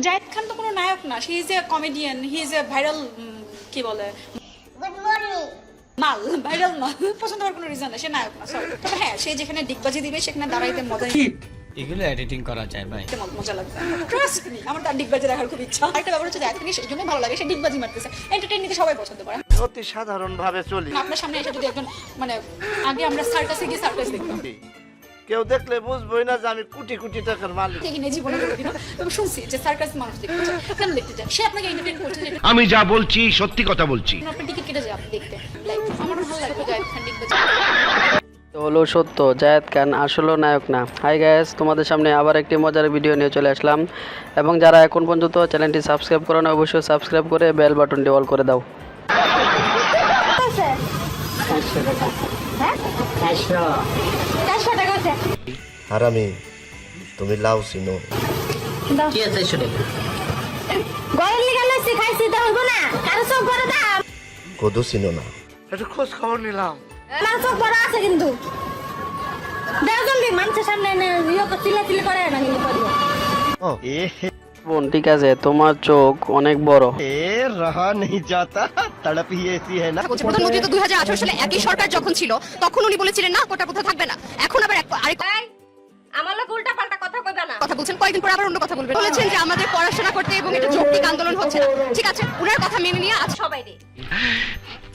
জায়েদ খান তো কোনো নায়ক না, he is a comedian, he is a viral, কি বলে, মাল, ভাইরাল মাল। পছন্দ হওয়ার কোনো রিজন না, সে নায়ক না, সরি। তবে হ্যাঁ, সে যেখানে ডিগবাজি দিবে সেখানে দাঁড়াইতে মজা, এগুলো এডিটিং করা যায় ভাই, মজা লাগবে। ট্রাস্ট মি, আমার তার ডিগবাজি দেখার খুব ইচ্ছা। একটা ব্যাপার হচ্ছে জায়েদ খান সেই জন্য ভালো লাগে, সে ডিগবাজি মারতেছে, এন্টারটেইন নিতে সবাই পছন্দ করে। অতি সাধারণ ভাবে চলি। আপনার সামনে এসে যদি একজন মানে, আগে আমরা সার্কাসে গিয়ে সার্কাস দেখতাম, কেউ দেখলে বুঝবোই না যে আমি কোটি কোটি টাকার মালিক। এখানে জীবনে দেখি না, তবে শুনছি যে সার্কাস মানুষ দেখতে চায়, কেন দেখতে চায়? সে আপনাকে এন্টারটেইন করছে, আমি যা বলছি সত্যি কথা বলছি। আপনি টিকিট কেটে যায় আপনি দেখতে, লাইক আমারও ভালো লাগবে জায়েদ খান ডিগবাজি। হলো সত্য, জায়েদ খান আসলে নায়ক না। হাই গাইস, তোমাদের সামনে আবার একটি মজার ভিডিও নিয়ে চলে আসলাম, এবং যারা এখন পর্যন্ত চ্যানেলটি সাবস্ক্রাইব করো না, অবশ্যই সাবস্ক্রাইব করে বেল বাটনটি অল করে দাও। হারামি, তুমি লাউ চিনো? কদু চিনো না? একটু খোঁজ খবর নিলাম। কিন্তু মানুষের সামনে করে না, বোন ঠিক আছে, তোমার চোখ অনেক বড়। রহা নেই যাতা, তড়প হি এসি হ্যায় না। প্রধানমন্ত্রী তো 2018 সালে একই সরকার যখন ছিল তখন উনি বলেছিলেন না কোটা প্রথা থাকবে না, এখন আবার আরেক আমার লোক উল্টা পাল্টা কথা কইবা না। কথা বলছেন, কয়েকদিন পর আবার অন্য কথা বলবেন। বলেছেন যে আমাদের পড়াশোনা করতে এবং এটা যৌক্তিক আন্দোলন হচ্ছে না। ঠিক আছে, উনার কথা মেনে নিয়ে আজ সবাই রে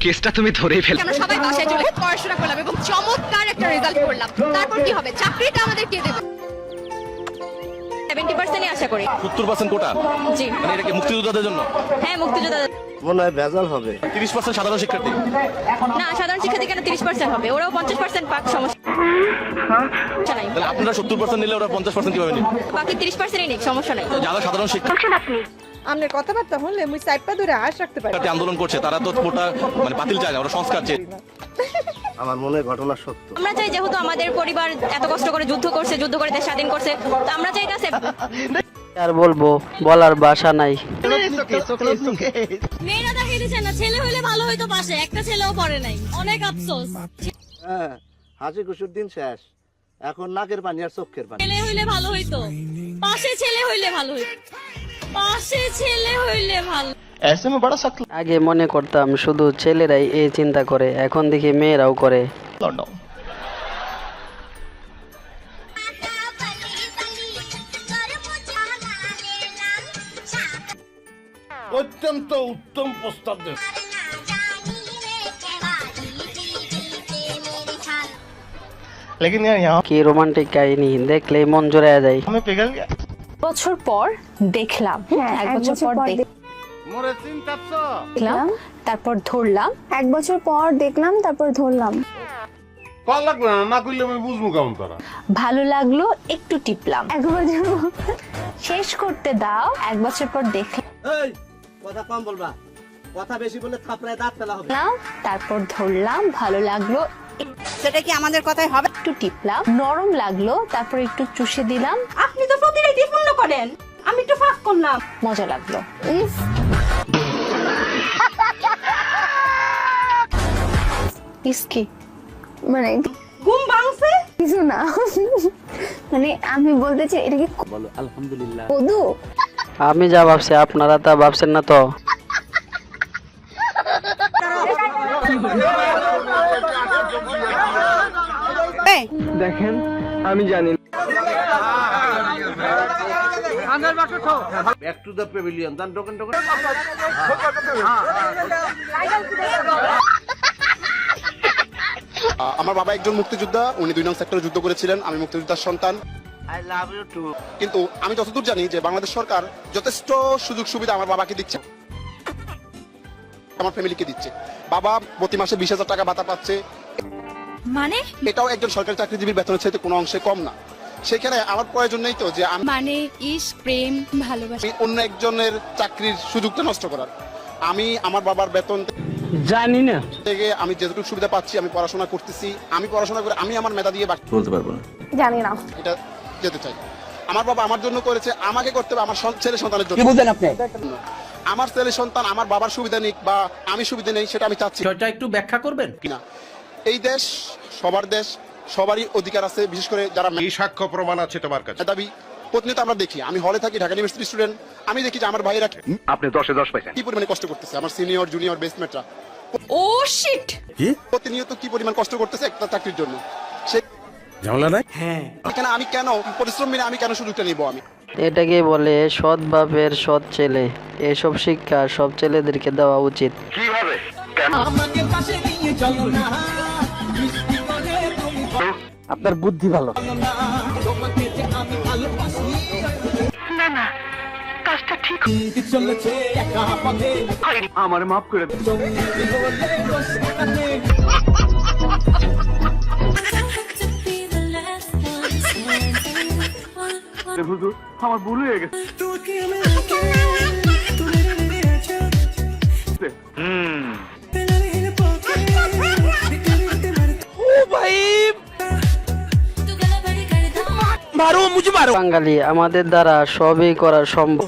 কেসটা তুমি ধরেই ফেল। আমরা সবাই বাসায় চলে পড়াশোনা করলাম এবং চমৎকার একটা রেজাল্ট করলাম। তারপর কি হবে? চাকরিটা আমাদের কে দেবে? 70% আশা করি। 70% কোটা? জি। মানে এটা কি মুক্তিযোদ্ধাদের জন্য? হ্যাঁ, মুক্তিযোদ্ধাদের। মনে হয় ভেজাল হবে। 30% সাধারণ শিক্ষার্থী? না, সাধারণ শিক্ষার্থী কেন 30% হবে? ওরাও 50% পাক, সমস্যা নাই। তাহলে আপনারা 70% নিলে ওরা 50% কিভাবে নেবে? বাকি 30%ই নেই, সমস্যা নাই। যারা সাধারণ শিক্ষার্থী আমনের কথাবার্তা হলে মুই সাইপা ধরে আশ রাখতে পারি। আন্দোলন করছে, তারা তো কোটা মানে বাতিল চায় না, ওরা সংস্কার চায়। আমার মনে হয় ঘটনা সত্য। আমরা চাই, যেহেতু আমাদের পরিবার এত কষ্ট করে যুদ্ধ করছে, যুদ্ধ করে দেশ স্বাধীন করছে, তো আমরা চাই কাছে। আর বলবো, বলার ভাষা নাই। মেয়েরা দেখিয়ে দিচ্ছে না, ছেলে হইলে ভালো হইতো, পাশে একটা ছেলেও পড়ে নাই, অনেক আফসোস। হ্যাঁ, হাসি খুশির দিন শেষ, এখন নাকের পানি আর চোখের পানি। ছেলে হইলে ভালো হইতো, পাশে ছেলে হইলে ভালো হইতো, পাশে ছেলে হইলে ভালো। আগে মনে করতাম শুধু ছেলেরাই এই চিন্তা করে, এখন দেখি মেয়েরাও করে। অত্যন্ত উত্তম প্রস্তাব দেন। কি রোমান্টিক কাহিনী, দেখলে মন জোড়ায় যায়। বছর পর দেখলাম, এক বছর পর মোরে চিন্তাচ্ছ? দেখলাম, তারপর ধরলাম। 1 বছর পর দেখলাম, তারপর ধরলাম। কল লাগবে না, না কইলে আমি বুঝবো কেমন তারা। ভালো লাগলো, একটু টিপলাম। 1 বছর শেষ করতে দাও। 1 বছর পর দেখলাম, এই কথা কম বলবা, কথা বেশি বললে থাপড়ায় দাঁত ফেলা হবে। তারপর ধরলাম, ভালো লাগলো, সেটা কি আমাদের কথাই হবে? একটু টিপলাম, নরম লাগলো, তারপর একটু চুষে দিলাম। আপনি তো প্রতিরাইতে পূর্ণ করেন, আমি একটু ফাঁক করলাম। মজা লাগলো। ইসকি মানে ঘুম ভাঙছে কিছু না, মানে আমি বলতে চাই এটা কি বলো আলহামদুলিল্লাহ। কদু? আমি যা ভাবছি আপনারা তা ভাবছেন না তো? দেখেন, আমি জানি ব্যাক টু দ্য প্যাভিলিয়ন, দান টোকেন টোকেন। আমার বাবা একজন মুক্তিযোদ্ধা, উনি 2 নং সেক্টরে যুদ্ধ করেছিলেন, আমি মুক্তিযোদ্ধার সন্তান। I love you too. কিন্তু আমি যতদূর জানি যে বাংলাদেশ সরকার যথেষ্ট সুযোগ সুবিধা আমার বাবাকে দিচ্ছে, আমার ফ্যামিলিকে দিচ্ছে। বাবা প্রতি মাসে 20,000 টাকা ভাতা পাচ্ছে, মানে এটাও একজন সরকারি চাকরিজীবীর বেতনের চাইতে কোনো অংশে কম না। সেখানে আমার প্রয়োজন নেই তো যে আমি মানে ইশক, প্রেম, ভালোবাসা অন্য একজনের চাকরির সুযোগটা নষ্ট করার। আমি আমার বাবার বেতন জানি না থেকে আমি যেটুকু সুবিধা পাচ্ছি, আমি পড়াশোনা করতেছি, আমি পড়াশোনা করে আমি আমার মেধা দিয়ে বলতে পারবো না, জানি না। এটা যেতে চাই। আমার বাবা আমার জন্য করেছে, আমাকে করতে হবে আমার ছেলে সন্তানের জন্য। কি বুঝেন আপনি? আমার ছেলে সন্তান আমার বাবার সুবিধা নিক বা আমি সুবিধা নেই, সেটা আমি চাচ্ছি সেটা একটু ব্যাখ্যা করবেন কিনা। এই দেশ সবার দেশ, সবারই অধিকার আছে, বিশেষ করে যারা কি সাক্ষ্য প্রমাণ আছে তোমার কাছে? মেধাবী প্রতিনিয়ত আমরা দেখি, আমি হলে থাকি, ঢাকা ইউনিভার্সিটি স্টুডেন্ট, আমি দেখি যে আমার ভাইয়েরা আপনি 10-এ 10 পাইছেন কি পরিমাণে কষ্ট করতেছে, আমার সিনিয়র জুনিয়র বেসমেটরা ও শিট প্রতিনিয়ত কি পরিমাণ কষ্ট করতেছে একটা চাকরির জন্য। সে ঝামেলা নাই? এখানে আমি কেন পরিশ্রম বিনা আমি কেন সুযোগটা নিব? আমি এটাকে বলে সৎ বাপের সৎ ছেলে। এসব শিক্ষা সব ছেলেদেরকে দেওয়া উচিত। আপনার বুদ্ধি ভালো। আমার মাফ করে দিন। হুজুর আমার ভুল হয়ে গেছে। বাঙালি আমাদের দ্বারা সবই করা সম্ভব।